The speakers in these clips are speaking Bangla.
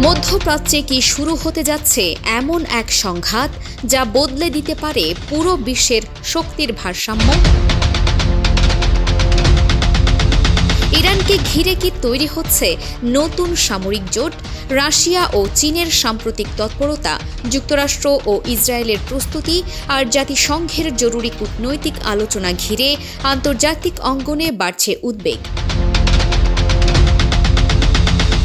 মধ্যপ্রাচ্যে কি শুরু হতে যাচ্ছে এমন এক সংঘাত যা বদলে দিতে পারে পুরো বিশ্বের শক্তির ভারসাম্য? ইরানকে ঘিরে কি তৈরি হচ্ছে নতুন সামরিক জোট? রাশিয়া ও চীনের সাম্প্রতিক তৎপরতা, যুক্তরাষ্ট্র ও ইসরায়েলের প্রস্তুতি আর জাতিসংঘের জরুরি কূটনৈতিক আলোচনা ঘিরে আন্তর্জাতিক অঙ্গনে বাড়ছে উদ্বেগ।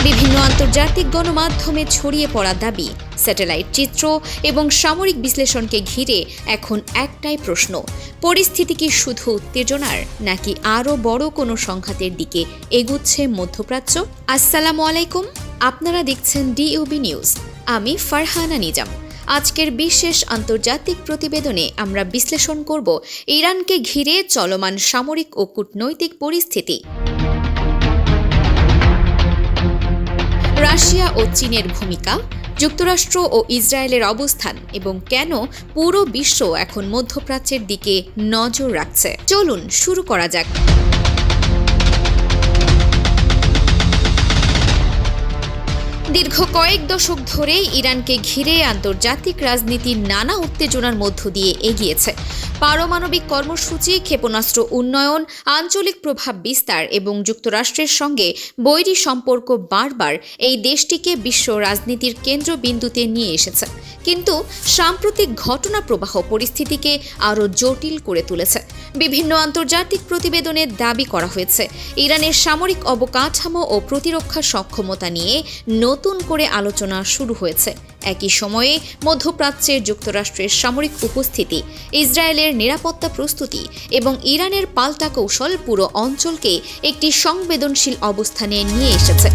বিভিন্ন আন্তর্জাতিক গণমাধ্যমে ছড়িয়ে পড়া দাবি, স্যাটেলাইট চিত্র এবং সামরিক বিশ্লেষণকে ঘিরে এখন একটাই প্রশ্ন: পরিস্থিতি কি শুধু উত্তেজনার, নাকি আরও বড় কোনো সংঘাতের দিকে এগুচ্ছে মধ্যপ্রাচ্য? আসসালামু আলাইকুম, আপনারা দেখছেন ডিইউবি নিউজ। আমি ফারহানা নিজাম। আজকের বিশেষ আন্তর্জাতিক প্রতিবেদনে আমরা বিশ্লেষণ করব ইরানকে ঘিরে চলমান সামরিক ও কূটনৈতিক পরিস্থিতি, রাশিয়া ও চীনের ভূমিকা, যুক্তরাষ্ট্র ও ইসরায়েলের অবস্থান এবং কেন পুরো বিশ্ব এখন মধ্যপ্রাচ্যের দিকে নজর রাখছে। চলুন শুরু করা যাক। দীর্ঘ কয়েক দশক ধরে ইরানকে ঘিরে আন্তর্জাতিক রাজনীতি নানা উত্তেজনার মধ্য দিয়ে এগিয়েছে। পারমাণবিক কর্মসূচি, ক্ষেপণাস্ত্র উন্নয়ন, আঞ্চলিক প্রভাব বিস্তার এবং যুক্তরাষ্ট্রের সঙ্গে বৈরী সম্পর্ক বারবার এই দেশটিকে বিশ্ব রাজনীতির কেন্দ্রবিন্দুতে নিয়ে এসেছে। কিন্তু সাম্প্রতিক ঘটনা প্রবাহ পরিস্থিতিকে আরও জটিল করে তুলেছে। বিভিন্ন আন্তর্জাতিক প্রতিবেদনে দাবি করা হয়েছে ইরানের সামরিক অবকাঠামো ও প্রতিরক্ষা সক্ষমতা নিয়ে নতুন করে আলোচনা শুরু হয়েছে। একই সময়ে মধ্যপ্রাচ্যের যুক্তরাষ্ট্রের সামরিক উপস্থিতি, ইসরায়েলের নিরাপত্তা প্রস্তুতি এবং ইরানের পাল্টা কৌশল পুরো অঞ্চলকে একটি সংবেদনশীল অবস্থানে নিয়ে এসেছে।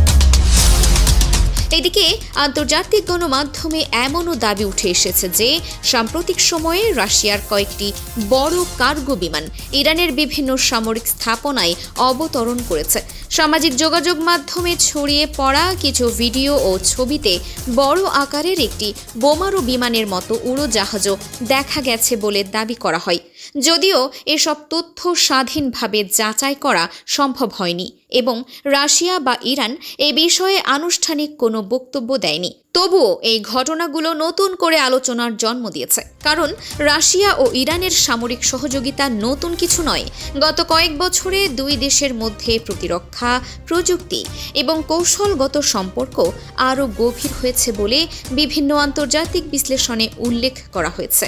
এদিকে আন্তর্জাতিক গণমাধ্যমে এমনও দাবি উঠে এসেছে যে সাম্প্রতিক সময়ে রাশিয়ার কয়েকটি বড় কার্গো বিমান ইরানের বিভিন্ন সামরিক স্থাপনায় অবতরণ করেছে। সামাজিক যোগাযোগ মাধ্যমে ছড়িয়ে পড়া কিছু ভিডিও ও ছবিতে বড় আকারের একটি বোমারু বিমানের মতো উড়োজাহাজও দেখা গেছে বলে দাবি করা হয়। যদিও এসব তথ্য স্বাধীনভাবে যাচাই করা সম্ভব হয়নি এবং রাশিয়া বা ইরান এ বিষয়ে আনুষ্ঠানিক কোনো বক্তব্য দেয়নি, তবুও এই ঘটনাগুলো নতুন করে আলোচনার জন্ম দিয়েছে। কারণ রাশিয়া ও ইরানের সামরিক সহযোগিতা নতুন কিছু নয়। গত কয়েক বছরে দুই দেশের মধ্যে প্রতিরক্ষা, প্রযুক্তি এবং কৌশলগত সম্পর্ক আরও গভীর হয়েছে বলে বিভিন্ন আন্তর্জাতিক বিশ্লেষণে উল্লেখ করা হয়েছে।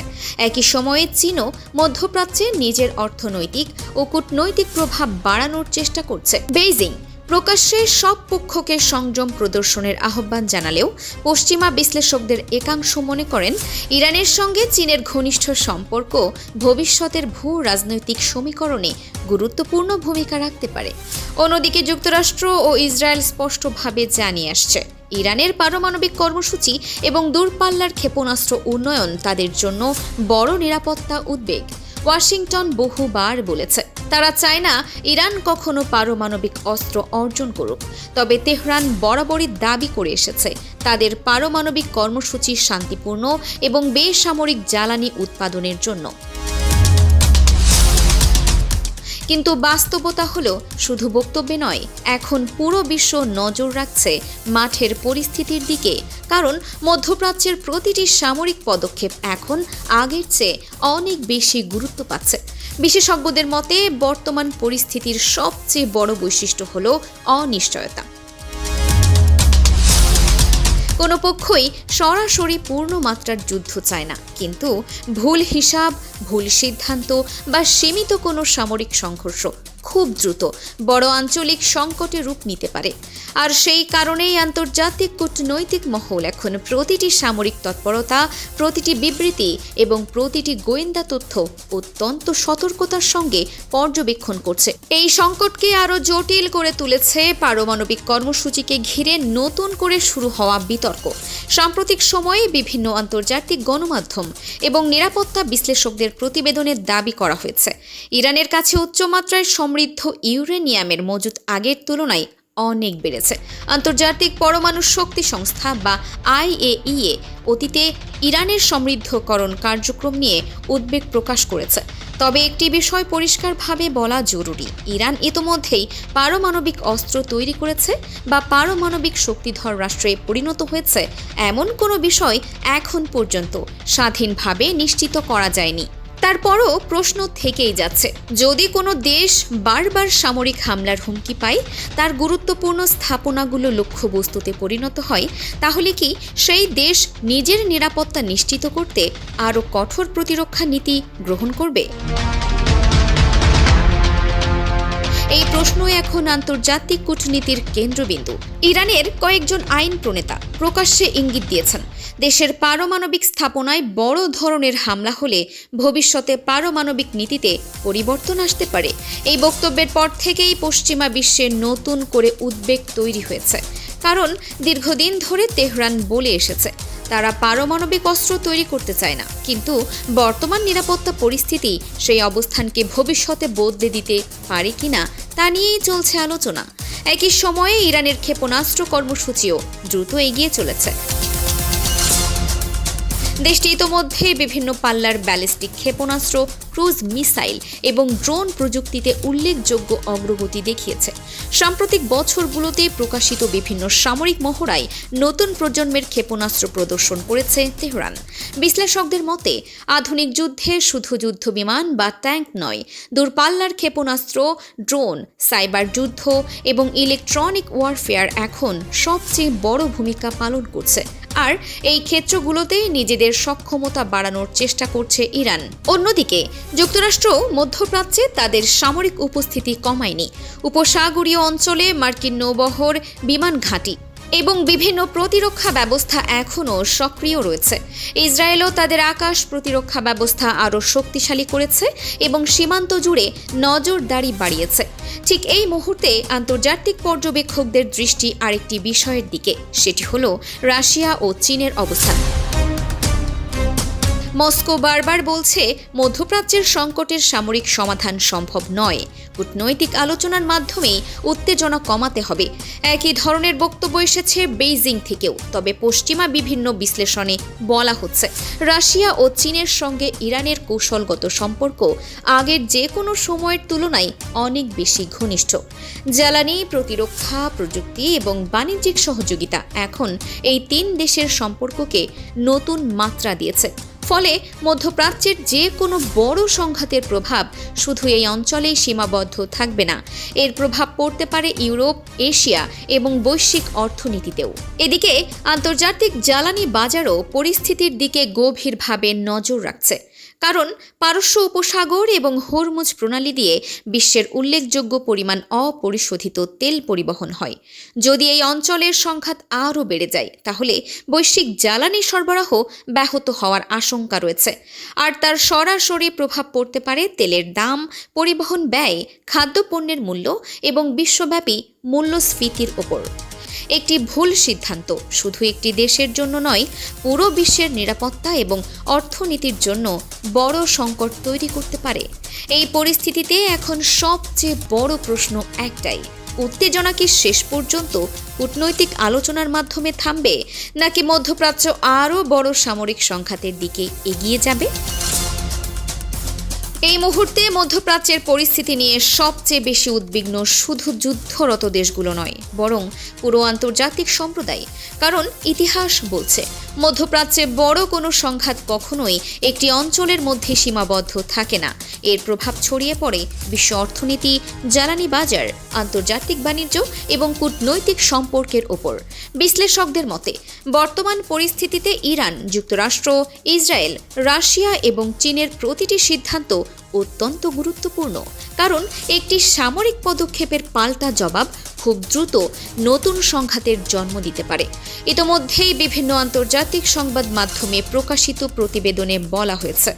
একই সময়ে চীনও মধ্যপ্রাচ্যে নিজের অর্থনৈতিক ও কূটনৈতিক প্রভাব বাড়ানোর চেষ্টা করছে। বেইজিং প্রকাশ্যে সব পক্ষকে সংযম প্রদর্শনের আহ্বান জানালেও পশ্চিমা বিশ্লেষকদের একাংশ মনে করেন ইরানের সঙ্গে চীনের ঘনিষ্ঠ সম্পর্ক ভবিষ্যতের ভূ রাজনৈতিক সমীকরণে গুরুত্বপূর্ণ ভূমিকা রাখতে পারে। অন্যদিকে যুক্তরাষ্ট্র ও ইসরায়েল স্পষ্টভাবে জানিয়ে আসছে ইরানের পারমাণবিক কর্মসূচি এবং দূরপাল্লার ক্ষেপণাস্ত্র উন্নয়ন তাদের জন্য বড় নিরাপত্তা উদ্বেগ। ওয়াশিংটন বহুবার বলেছে তারা চায় না ইরান কখনো পারমাণবিক অস্ত্র অর্জন করুক, তবে তেহরান বরাবরই দাবি করে এসেছে তাদের পারমাণবিক কর্মসূচি শান্তিপূর্ণ এবং বেসামরিক জ্বালানি উৎপাদনের জন্য। কিন্তু বাস্তবতা হলো শুধু বক্তব্যে নয়, এখন পুরো বিশ্ব নজর রাখছে মাঠের পরিস্থিতির দিকে। কারণ মধ্যপ্রাচ্যের প্রতিটি সামরিক পদক্ষেপ এখন আগের চেয়ে অনেক বেশি গুরুত্ব পাচ্ছে। বিশেষজ্ঞদের মতে বর্তমান পরিস্থিতির সবচেয়ে বড় বৈশিষ্ট্য হলো অনিশ্চয়তা। কোনো পক্ষই সরাসরি পূর্ণ মাত্রার যুদ্ধ চায় না, কিন্তু ভুল হিসাব, ভুল সিদ্ধান্ত বা সীমিত কোনো সামরিক সংঘর্ষ খুব দ্রুত বড় আঞ্চলিক সংকটে রূপ নিতে পারে। আর সেই কারণেই আন্তর্জাতিক কূটনৈতিক মহল এখন প্রতিটি সামরিক তৎপরতা, প্রতিটি বিবৃতি এবং প্রতিটি গোয়েন্দা তথ্য অত্যন্ত সতর্কতার সঙ্গে পর্যবেক্ষণ করছে। এই সংকটকে আরও জটিল করে তুলেছে পারমাণবিক কর্মসূচিকে ঘিরে নতুন করে শুরু হওয়া বিতর্ক। সাম্প্রতিক সময়ে বিভিন্ন আন্তর্জাতিক গণমাধ্যম এবং নিরাপত্তা বিশ্লেষকদের প্রতিবেদনে দাবি করা হয়েছে ইরানের কাছে উচ্চমাত্রায় সমৃদ্ধ ইউরেনিয়ামের মজুদ আগের তুলনায় অনেক বেড়েছে। আন্তর্জাতিক পরমাণু শক্তি সংস্থা বা IAEA অতীতে ইরানের সমৃদ্ধকরণ কার্যক্রম নিয়ে উদ্বেগ প্রকাশ করেছে। তবে একটি বিষয় পরিষ্কারভাবে বলা জরুরি, ইরান ইতোমধ্যেই পারমাণবিক অস্ত্র তৈরি করেছে বা পারমাণবিক শক্তিধর রাষ্ট্রে পরিণত হয়েছে এমন কোনো বিষয় এখন পর্যন্ত স্বাধীনভাবে নিশ্চিত করা যায়নি। তারপরও প্রশ্ন থেকেই যাচ্ছে, যদি কোনো দেশ বারবার সামরিক হামলার হুমকি পায়, তার গুরুত্বপূর্ণ স্থাপনাগুলো লক্ষ্যবস্তুতে পরিণত হয়, তাহলে কি সেই দেশ নিজের নিরাপত্তা নিশ্চিত করতে আরও কঠোর প্রতিরক্ষা নীতি গ্রহণ করবে? এই প্রশ্ন এখন আন্তর্জাতিক কূটনীতির কেন্দ্রবিন্দু। ইরানের কয়েকজন আইন প্রণেতা প্রকাশ্যে ইঙ্গিত দিয়েছেন, দেশের পারমাণবিক স্থাপনায় বড় ধরনের হামলা হলে ভবিষ্যতে পারমাণবিক নীতিতে পরিবর্তন আসতে পারে। এই বক্তব্যের পর থেকেই পশ্চিমা বিশ্বে নতুন করে উদ্বেগ তৈরি হয়েছে, কারণ দীর্ঘদিন ধরে তেহরান বলে এসেছে তারা পারমাণবিক অস্ত্র তৈরি করতে চায় না, কিন্তু বর্তমান নিরাপত্তা পরিস্থিতি সেই অবস্থানকে ভবিষ্যতে বদলে দিতে পারে কিনা তা নিয়েই চলছে আলোচনা। একই সময়ে ইরানের ক্ষেপণাস্ত্র কর্মসূচিও দ্রুত এগিয়ে চলেছে। দেশটি ইতোমধ্যে বিভিন্ন পাল্লার ব্যালিস্টিক ক্ষেপণাস্ত্র, ক্রুজ মিসাইল এবং ড্রোন প্রযুক্তিতে উল্লেখযোগ্য অগ্রগতি দেখিয়েছে। সাম্প্রতিক বছরগুলোতে প্রকাশিত বিভিন্ন সামরিক মহড়ায় নতুন প্রজন্মের ক্ষেপণাস্ত্র প্রদর্শন করেছে তেহরান। বিশ্লেষকদের মতে আধুনিক যুদ্ধে শুধু যুদ্ধবিমান বা ট্যাঙ্ক নয়, দূরপাল্লার ক্ষেপণাস্ত্র, ড্রোন, সাইবার যুদ্ধ এবং ইলেকট্রনিক ওয়ারফেয়ার এখন সবচেয়ে বড় ভূমিকা পালন করছে। আর এই ক্ষেত্রগুলোতে নিজেদের সক্ষমতা বাড়ানোর চেষ্টা করছে ইরান। অন্যদিকে যুক্তরাষ্ট্র মধ্যপ্রাচ্যে তাদের সামরিক উপস্থিতি কমায়নি। উপসাগরীয় অঞ্চলে মার্কিন নৌবহর, বিমান ঘাঁটি এবং বিভিন্ন প্রতিরক্ষা ব্যবস্থা এখনও সক্রিয় রয়েছে। ইসরায়েলও তাদের আকাশ প্রতিরক্ষা ব্যবস্থা আরও শক্তিশালী করেছে এবং সীমান্ত জুড়ে নজরদারি বাড়িয়েছে। ঠিক এই মুহূর্তে আন্তর্জাতিক পর্যবেক্ষকদের দৃষ্টি আরেকটি বিষয়ের দিকে, সেটি হলো রাশিয়া ও চীনের অবস্থান। মস্কো বারবার বলছে মধ্যপ্রাচ্যের সংকটের সামরিক সমাধান সম্ভব নয়, কূটনৈতিক আলোচনার মাধ্যমেই উত্তেজনা কমাতে হবে। একই ধরনের বক্তব্য এসেছে বেইজিং থেকেও। তবে পশ্চিমা বিভিন্ন বিশ্লেষণে বলা হচ্ছে রাশিয়া ও চীনের সঙ্গে ইরানের কৌশলগত সম্পর্ক আগের যে কোনো সময়ের তুলনায় অনেক বেশি ঘনিষ্ঠ। জ্বালানি, প্রতিরক্ষা, প্রযুক্তি এবং বাণিজ্যিক সহযোগিতা এখন এই তিন দেশের সম্পর্ককে নতুন মাত্রা দিয়েছে। ফলে মধ্যপ্রাচ্যের যে কোনো বড় সংঘাতের প্রভাব শুধু এই অঞ্চলেই সীমাবদ্ধ থাকবে না, এর প্রভাব পড়তে পারে ইউরোপ, এশিয়া এবং বৈশ্বিক অর্থনীতিতেও। এদিকে আন্তর্জাতিক জ্বালানি বাজারও পরিস্থিতির দিকে গভীরভাবে নজর রাখছে, কারণ পারস্য উপসাগর এবং হরমুজ প্রণালী দিয়ে বিশ্বের উল্লেখযোগ্য পরিমাণ অপরিশোধিত তেল পরিবহন হয়। যদি এই অঞ্চলের সংঘাত আরও বেড়ে যায়, তাহলে বৈশ্বিক জ্বালানি সরবরাহ ব্যাহত হওয়ার আশঙ্কা রয়েছে, আর তার সরাসরি প্রভাব পড়তে পারে তেলের দাম, পরিবহন ব্যয়, খাদ্যপণ্যের মূল্য এবং বিশ্বব্যাপী মূল্যস্ফীতির ওপর। একটি ভুল সিদ্ধান্ত শুধু একটি দেশের জন্য নয়, পুরো বিশ্বের নিরাপত্তা এবং অর্থনীতির জন্য বড় সংকট তৈরি করতে পারে। এই পরিস্থিতিতে এখন সবচেয়ে বড় প্রশ্ন একটাই, উত্তেজনা কি শেষ পর্যন্ত কূটনৈতিক আলোচনার মাধ্যমে থামবে, নাকি মধ্যপ্রাচ্য আরও বড় সামরিক সংঘাতের দিকে এগিয়ে যাবে? এই মুহূর্তে মধ্যপ্রাচ্যের পরিস্থিতি নিয়ে সবচেয়ে বেশি উদ্বিগ্ন শুধু যুদ্ধরত দেশগুলো নয়, বরং পুরো আন্তর্জাতিক সম্প্রদায়। কারণ ইতিহাস বলছে মধ্যপ্রাচ্যে বড় কোনো সংঘাত কখনোই একটি অঞ্চলের মধ্যে সীমাবদ্ধ থাকে না। এর প্রভাব ছড়িয়ে পড়ে বিশ্ব অর্থনীতি, জ্বালানি বাজার, আন্তর্জাতিক বাণিজ্য এবং কূটনৈতিক সম্পর্কের ওপর। বিশ্লেষকদের মতে বর্তমান পরিস্থিতিতে ইরান, যুক্তরাষ্ট্র, ইসরায়েল, রাশিয়া এবং চীনের প্রতিটি সিদ্ধান্ত অত্যন্ত গুরুত্বপূর্ণ, কারণ একটি সামরিক পদক্ষেপের পাল্টা জবাব খুব দ্রুত নতুন সংঘাতের জন্ম দিতে পারে। ইতোমধ্যেই বিভিন্ন আন্তর্জাতিক সংবাদ মাধ্যমে প্রকাশিত প্রতিবেদনে বলা হয়েছে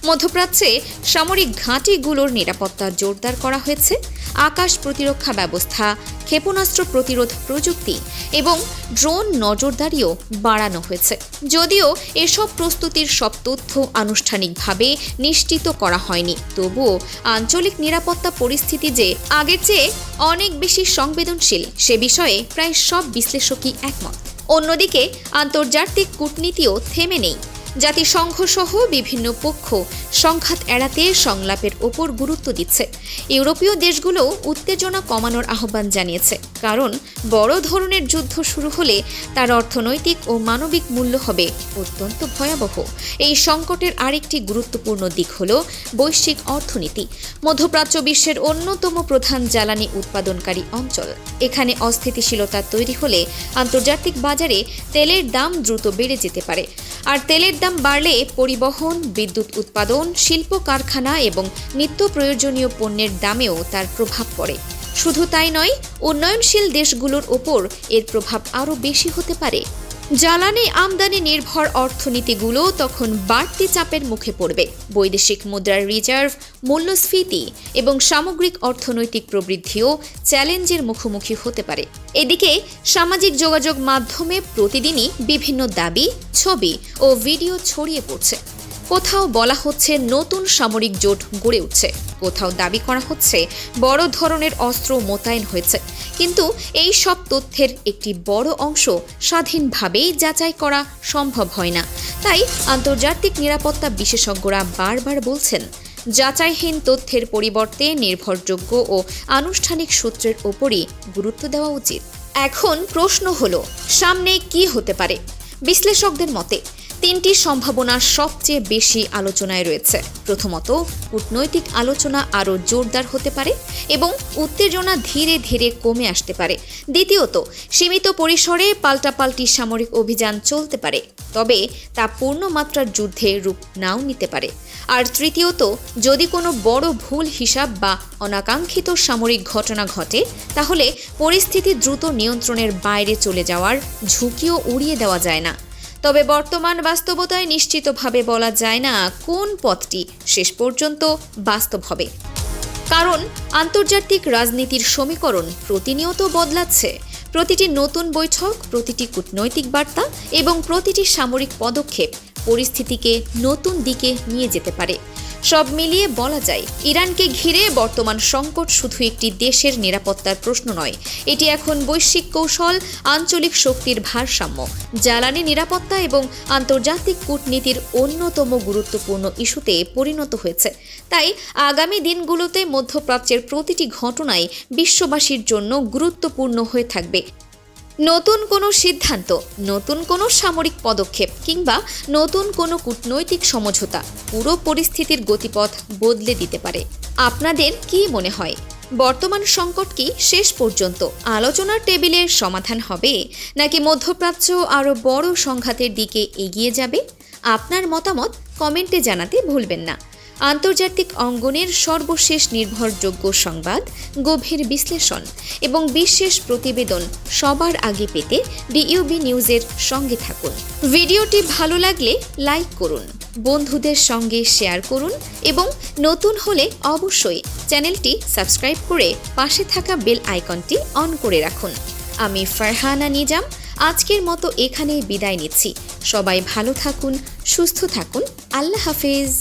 মধ্যপ্রাচ্যে সামরিক ঘাঁটিগুলোর নিরাপত্তা জোরদার করা হয়েছে, আকাশ প্রতিরক্ষা ব্যবস্থা, ক্ষেপণাস্ত্র প্রতিরোধ প্রযুক্তি এবং ড্রোন নজরদারিও বাড়ানো হয়েছে। যদিও এসব প্রস্তুতির সব তথ্য আনুষ্ঠানিকভাবে নিশ্চিত করা হয়নি, তবুও আঞ্চলিক নিরাপত্তা পরিস্থিতি যে আগের চেয়ে অনেক বেশি সংবেদনশীল সে বিষয়ে প্রায় সব বিশ্লেষকই একমত। অন্যদিকে আন্তর্জাতিক কূটনীতিও থেমে নেই। জাতিসংঘ সহ বিভিন্ন পক্ষ সংঘাত এড়াতে সংলাপের ওপর গুরুত্ব দিচ্ছে। ইউরোপীয় দেশগুলো উত্তেজনা কমানোর আহ্বান জানিয়েছে, কারণ বড় ধরনের যুদ্ধ শুরু হলে তার অর্থনৈতিক ও মানবিক মূল্য হবে অত্যন্ত ভয়াবহ। এই সংকটের আরেকটি গুরুত্বপূর্ণ দিক হল বৈশ্বিক অর্থনীতি। মধ্যপ্রাচ্য বিশ্বের অন্যতম প্রধান জ্বালানি উৎপাদনকারী অঞ্চল। এখানে অস্থিতিশীলতা তৈরি হলে আন্তর্জাতিক বাজারে তেলের দাম দ্রুত বেড়ে যেতে পারে। আর তেলের দাম বাড়লে পরিবহন, বিদ্যুৎ উৎপাদন, শিল্প কারখানা এবং নিত্য প্রয়োজনীয় পণ্যের দামেও তার প্রভাব পড়ে। শুধু তাই নয়, উন্নয়নশীল দেশগুলোর ওপর এর প্রভাব আরও বেশি হতে পারে। জ্বালানি আমদানি নির্ভর অর্থনীতিগুলো তখন বাড়তি চাপের মুখে পড়বে। বৈদেশিক মুদ্রার রিজার্ভ, মূল্যস্ফীতি এবং সামগ্রিক অর্থনৈতিক প্রবৃদ্ধিও চ্যালেঞ্জের মুখোমুখি হতে পারে। এদিকে সামাজিক যোগাযোগ মাধ্যমে প্রতিদিনই বিভিন্ন দাবি, ছবি ও ভিডিও ছড়িয়ে পড়ছে। কোথাও বলা হচ্ছে নতুন সামরিক জোট গড়ে উঠছে, কোথাও দাবি করা হচ্ছে বড় ধরনের অস্ত্র মোতায়েন হয়েছে। কিন্তু এই সব তথ্যের একটি বড় অংশ স্বাধীনভাবেই যাচাই করা সম্ভব হয় না। তাই আন্তর্জাতিক নিরাপত্তা বিশেষজ্ঞরা বারবার বলছেন, যাচাইহীন তথ্যের পরিবর্তে নির্ভরযোগ্য ও আনুষ্ঠানিক সূত্রের ওপরই গুরুত্ব দেওয়া উচিত। এখন প্রশ্ন হলো, সামনে কি হতে পারে? বিশ্লেষকদের মতে তিনটি সম্ভাবনা সবচেয়ে বেশি আলোচনায় রয়েছে। প্রথমত, কূটনৈতিক আলোচনা আরও জোরদার হতে পারে এবং উত্তেজনা ধীরে ধীরে কমে আসতে পারে। দ্বিতীয়ত, সীমিত পরিসরে পাল্টাপাল্টি সামরিক অভিযান চলতে পারে, তবে তা পূর্ণমাত্রার যুদ্ধে রূপ নাও নিতে পারে। আর তৃতীয়ত, যদি কোনো বড় ভুল হিসাব বা অনাকাঙ্ক্ষিত সামরিক ঘটনা ঘটে, তাহলে পরিস্থিতি দ্রুত নিয়ন্ত্রণের বাইরে চলে যাওয়ার ঝুঁকিও উড়িয়ে দেওয়া যায় না। তবে বর্তমান বাস্তবতায় নিশ্চিতভাবে বলা যায় না কোন পথটি শেষ পর্যন্ত বাস্তব হবে, কারণ আন্তর্জাতিক রাজনীতির সমীকরণ প্রতিনিয়ত বদলাচ্ছে। প্রতিটি নতুন বৈঠক, প্রতিটি কূটনৈতিক বার্তা এবং প্রতিটি সামরিক পদক্ষেপ পরিস্থিতিকে নতুন দিকে নিয়ে যেতে পারে। সব মিলিয়ে বলা যায়, ইরানকে ঘিরে বর্তমান সংকট শুধু একটি দেশের নিরাপত্তার প্রশ্ন নয়, এটি এখন বৈশ্বিক কৌশল, আঞ্চলিক শক্তির ভারসাম্য, জ্বালানি নিরাপত্তা এবং আন্তর্জাতিক কূটনীতির অন্যতম গুরুত্বপূর্ণ ইস্যুতে পরিণত হয়েছে। তাই আগামী দিনগুলোতে মধ্যপ্রাচ্যের প্রতিটি ঘটনাই বিশ্ববাসীর জন্য গুরুত্বপূর্ণ হয়ে থাকবে। নতুন কোনো সিদ্ধান্ত, নতুন কোনো সামরিক পদক্ষেপ কিংবা নতুন কোনো কূটনৈতিক সমঝোতা পুরো পরিস্থিতির গতিপথ বদলে দিতে পারে। আপনাদের কি মনে হয়, বর্তমান সংকট কি শেষ পর্যন্ত আলোচনার টেবিলের সমাধান হবে, নাকি মধ্যপ্রাচ্য আরও বড় সংঘাতের দিকে এগিয়ে যাবে? আপনার মতামত কমেন্টে জানাতে ভুলবেন না। আন্তর্জাতিক অঙ্গনের সর্বশেষ নির্ভরযোগ্য সংবাদ, গভীর বিশ্লেষণ এবং বিশেষ প্রতিবেদন সবার আগে পেতে ডিইউবি নিউজের সঙ্গে থাকুন। ভিডিওটি ভালো লাগলে লাইক করুন, বন্ধুদের সঙ্গে শেয়ার করুন এবং নতুন হলে অবশ্যই চ্যানেলটি সাবস্ক্রাইব করে পাশে থাকা বেল আইকনটি অন করে রাখুন। আমি ফারহানা নিজাম আজকের মতো এখানেই বিদায় নিচ্ছি। সবাই ভালো থাকুন, সুস্থ থাকুন। আল্লাহ হাফেজ।